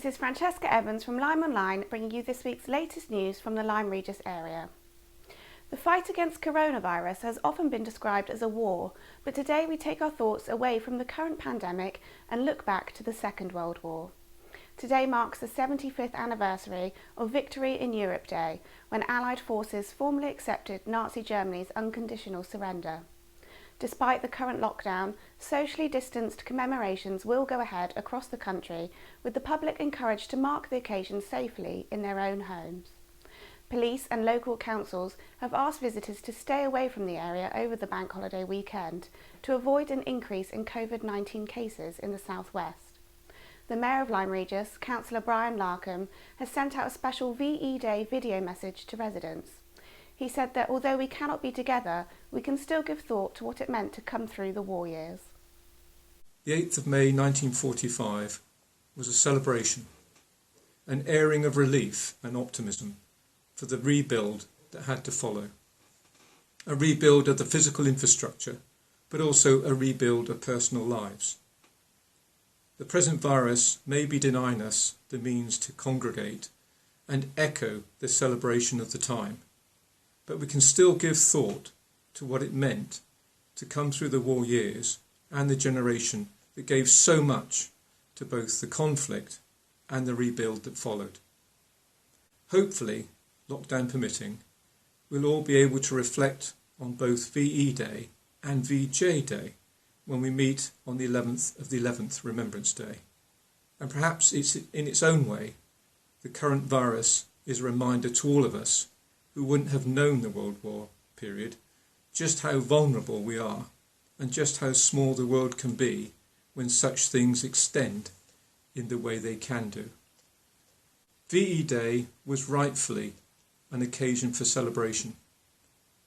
This is Francesca Evans from LymeOnline bringing you this week's latest news from the Lyme Regis area. The fight against coronavirus has often been described as a war, but today we take our thoughts away from the current pandemic and look back to the Second World War. Today marks the 75th anniversary of Victory in Europe Day, when Allied forces formally accepted Nazi Germany's unconditional surrender. Despite the current lockdown, socially distanced commemorations will go ahead across the country, with the public encouraged to mark the occasion safely in their own homes. Police and local councils have asked visitors to stay away from the area over the bank holiday weekend to avoid an increase in COVID-19 cases in the southwest. The Mayor of Lyme Regis, Councillor Brian Larkham, has sent out a special VE Day video message to residents. He said that although we cannot be together, we can still give thought to what it meant to come through the war years. The 8th of May 1945 was a celebration, an airing of relief and optimism for the rebuild that had to follow. A rebuild of the physical infrastructure, but also a rebuild of personal lives. The present virus may be denying us the means to congregate and echo the celebration of the time, but we can still give thought to what it meant to come through the war years and the generation that gave so much to both the conflict and the rebuild that followed. Hopefully, lockdown permitting, we'll all be able to reflect on both VE Day and VJ Day when we meet on the 11th of the 11th Remembrance Day. And perhaps it's in its own way, the current virus is a reminder to all of us who wouldn't have known the World War period, just how vulnerable we are and just how small the world can be when such things extend in the way they can do. VE Day was rightfully an occasion for celebration,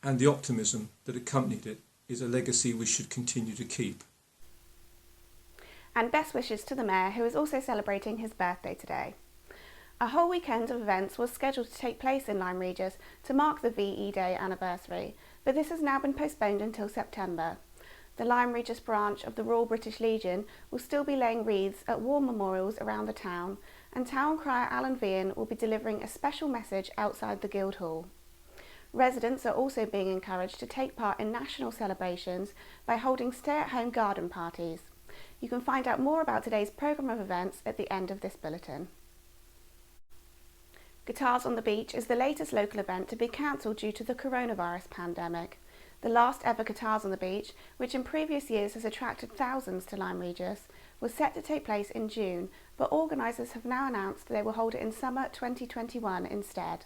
and the optimism that accompanied it is a legacy we should continue to keep. And best wishes to the Mayor, who is also celebrating his birthday today. A whole weekend of events was scheduled to take place in Lyme Regis to mark the VE Day anniversary, but this has now been postponed until September. The Lyme Regis branch of the Royal British Legion will still be laying wreaths at war memorials around the town, and Town Crier Alan Vian will be delivering a special message outside the Guildhall. Residents are also being encouraged to take part in national celebrations by holding stay-at-home garden parties. You can find out more about today's programme of events at the end of this bulletin. Guitars on the Beach is the latest local event to be cancelled due to the coronavirus pandemic. The last ever Guitars on the Beach, which in previous years has attracted thousands to Lyme Regis, was set to take place in June, but organisers have now announced they will hold it in summer 2021 instead.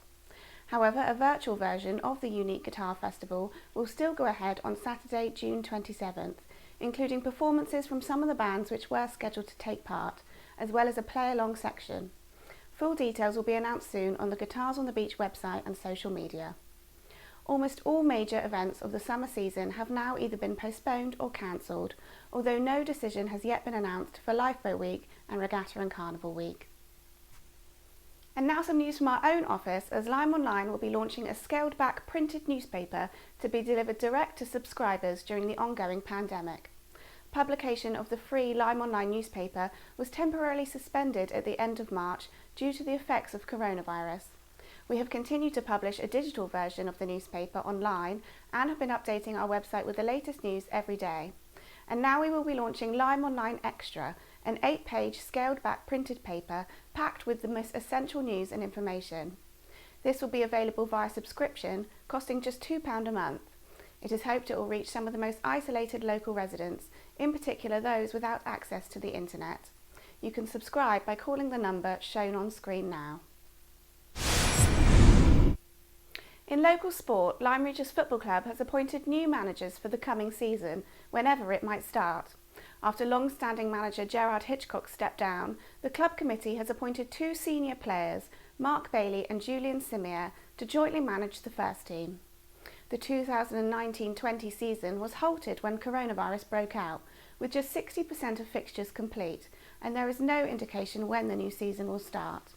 However, a virtual version of the unique guitar festival will still go ahead on Saturday, June 27th, including performances from some of the bands which were scheduled to take part, as well as a play-along section. Full details will be announced soon on the Guitars on the Beach website and social media. Almost all major events of the summer season have now either been postponed or cancelled, although no decision has yet been announced for Lifeboat Week and Regatta and Carnival Week. And now some news from our own office, as LymeOnline will be launching a scaled-back printed newspaper to be delivered direct to subscribers during the ongoing pandemic. Publication of the free LymeOnline newspaper was temporarily suspended at the end of March due to the effects of coronavirus. We have continued to publish a digital version of the newspaper online and have been updating our website with the latest news every day. And now we will be launching LymeOnline Extra, an 8-page scaled-back printed paper packed with the most essential news and information. This will be available via subscription, costing just £2 a month. It is hoped it will reach some of the most isolated local residents, in particular those without access to the internet. You can subscribe by calling the number shown on screen now. In local sport, Lyme Regis Football Club has appointed new managers for the coming season, whenever it might start. After long-standing manager Gerard Hitchcock stepped down, the club committee has appointed two senior players, Mark Bailey and Julian Simier, to jointly manage the first team. The 2019-20 season was halted when coronavirus broke out, with just 60% of fixtures complete, and there is no indication when the new season will start.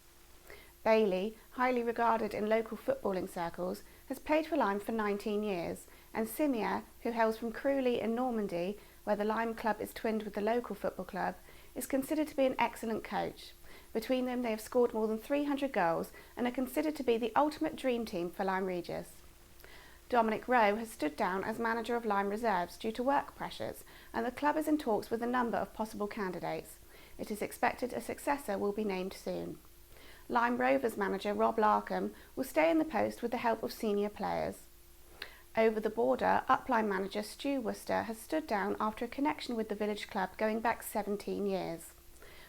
Bailey, highly regarded in local footballing circles, has played for Lyme for 19 years, and Simier, who hails from Crewley in Normandy, where the Lyme club is twinned with the local football club, is considered to be an excellent coach. Between them, they have scored more than 300 goals and are considered to be the ultimate dream team for Lyme Regis. Dominic Rowe has stood down as manager of Lyme Reserves due to work pressures, and the club is in talks with a number of possible candidates. It is expected a successor will be named soon. Lyme Rovers manager Rob Larkham will stay in the post with the help of senior players. Over the border, Upline manager Stu Worcester has stood down after a connection with the village club going back 17 years.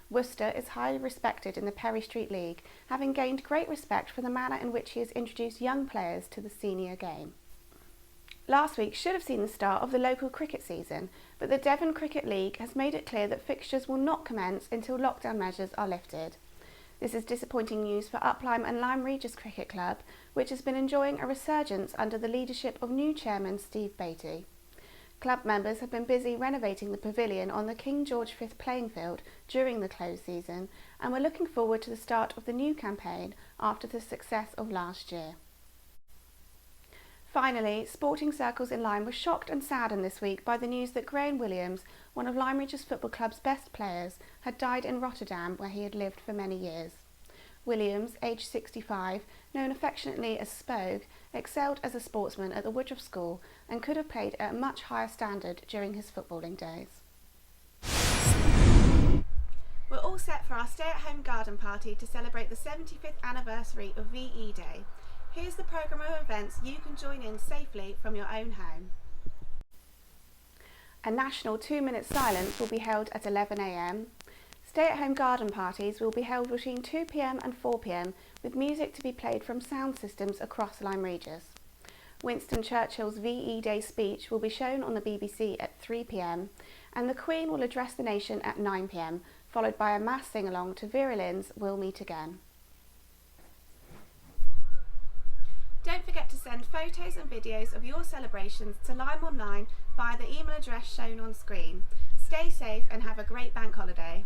Worcester is highly respected in the Perry Street League, having gained great respect for the manner in which he has introduced young players to the senior game. Last week should have seen the start of the local cricket season, but the Devon Cricket League has made it clear that fixtures will not commence until lockdown measures are lifted. This is disappointing news for Upline and Lyme Regis Cricket Club, which has been enjoying a resurgence under the leadership of new chairman Steve Beattie. Club members have been busy renovating the pavilion on the King George V playing field during the closed season, and we're looking forward to the start of the new campaign after the success of last year. Finally, sporting circles in Lyme were shocked and saddened this week by the news that Graham Williams, one of Lyme Regis Football Club's best players, had died in Rotterdam, where he had lived for many years. Williams, aged 65, known affectionately as Spogue, excelled as a sportsman at the Woodruff School and could have played at a much higher standard during his footballing days. We're all set for our stay-at-home garden party to celebrate the 75th anniversary of VE Day. Here's the programme of events you can join in safely from your own home. A national 2-minute silence will be held at 11 a.m. Stay-at-home garden parties will be held between 2 p.m. and 4 p.m. with music to be played from sound systems across Lyme Regis. Winston Churchill's VE Day speech will be shown on the BBC at 3 p.m. and the Queen will address the nation at 9 p.m, followed by a mass sing-along to Vera Lynn's We'll Meet Again. Don't forget to send photos and videos of your celebrations to LymeOnline via the email address shown on screen. Stay safe and have a great bank holiday.